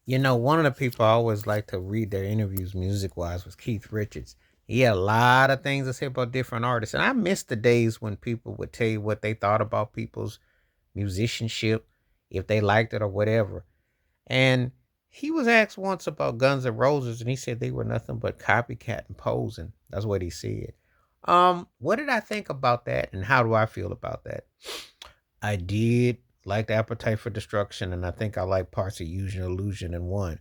One of the people I always like to read their interviews music wise was Keith Richards. He had a lot of things to say about different artists. And I miss the days when people would tell you what they thought about people's musicianship, if they liked it or whatever. And he was asked once about Guns N' Roses, and he said they were nothing but copycat and posing. That's what he said. What did I think about that, and how do I feel about that? I did like the Appetite for Destruction, and I think I like parts of Use Your Illusion and one.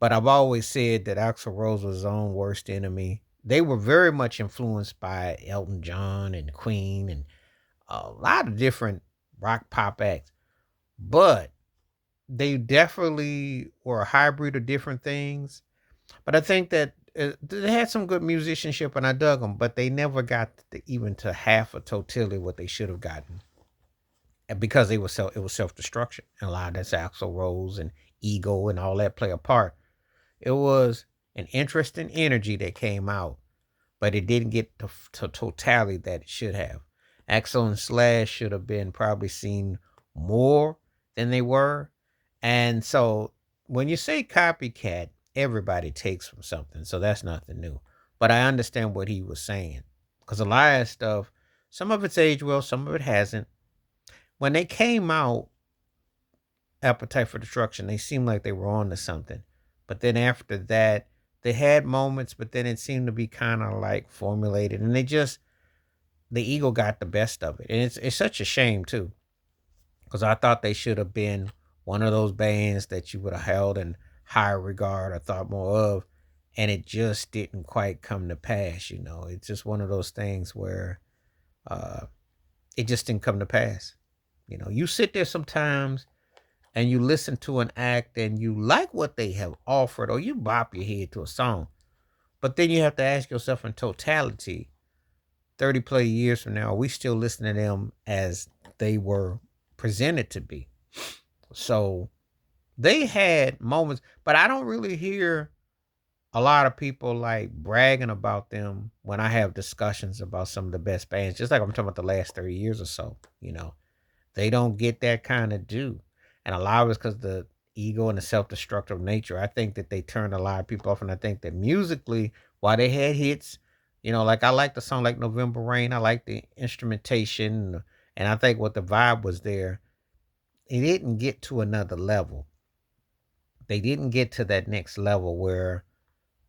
But I've always said that Axl Rose was his own worst enemy. They were very much influenced by Elton John and Queen and a lot of different rock pop acts, but they definitely were a hybrid of different things. But I think that they had some good musicianship, and I dug them. But they never got even to half a totality what they should have gotten, and because it was self destruction, and a lot of that's Axl Rose and ego and all that play a part. It was an interesting energy that came out, but it didn't get to totality that it should have. Axel and Slash should have been probably seen more than they were. And so when you say copycat, everybody takes from something. So that's nothing new. But I understand what he was saying. Because a lot of stuff, some of it's aged well, some of it hasn't. When they came out, Appetite for Destruction, they seemed like they were on to something. But then after that, they had moments, but then it seemed to be kind of like formulated, and the ego got the best of it, and it's such a shame too, because I thought they should have been one of those bands that you would have held in higher regard or thought more of, and it just didn't quite come to pass. It's just one of those things where uh, it just didn't come to pass. You sit there sometimes and you listen to an act and you like what they have offered, or you bop your head to a song. But then you have to ask yourself in totality, 30 plus years from now, are we still listening to them as they were presented to be? So they had moments, but I don't really hear a lot of people like bragging about them when I have discussions about some of the best bands, just like I'm talking about the last 30 years or so. They don't get that kind of due. And a lot of it's because the ego and the self destructive nature. I think that they turned a lot of people off. And I think that musically, while they had hits, like I like the song like November Rain, I like the instrumentation. And I think what the vibe was there, it didn't get to another level. They didn't get to that next level where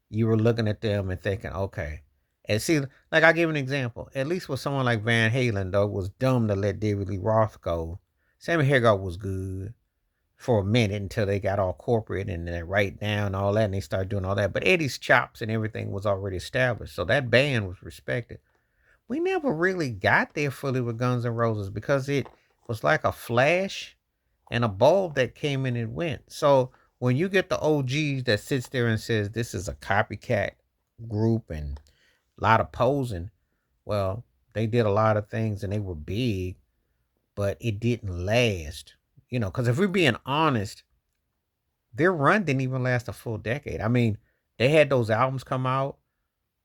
you were looking at them and thinking, okay. And see, like I give an example. At least with someone like Van Halen, though, it was dumb to let David Lee Roth go. Sammy Hagar was good for a minute until they got all corporate and they write down all that and they started doing all that. But Eddie's chops and everything was already established. So that band was respected. We never really got there fully with Guns N' Roses because it was like a flash and a bulb that came in and went. So when you get the OGs that sits there and says this is a copycat group and a lot of posing, well, they did a lot of things and they were big, but it didn't last. Because if we're being honest, their run didn't even last a full decade. I mean, they had those albums come out,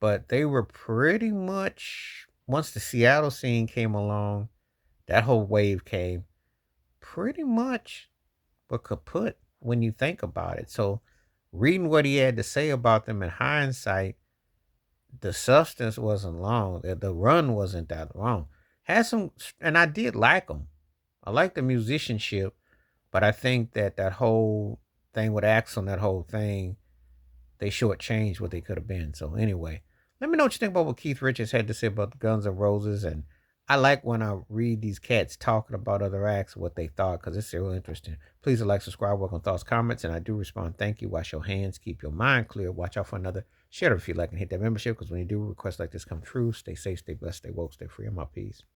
but they were pretty much, once the Seattle scene came along, that whole wave came, pretty much were kaput when you think about it. So, reading what he had to say about them in hindsight, the substance wasn't long. The run wasn't that long. Had some, and I did like them. I like the musicianship, but I think that that whole thing with Axel, that whole thing, they shortchanged what they could have been. So anyway, let me know what you think about what Keith Richards had to say about the Guns N' Roses. And I like when I read these cats talking about other acts, what they thought, because it's real interesting. Please like, subscribe, welcome thoughts, comments, and I do respond. Thank you. Wash your hands, keep your mind clear. Watch out for another. Share it if you like, and hit that membership, because when you do requests like this come true, stay safe, stay blessed, stay woke, stay free. I'm out. Peace.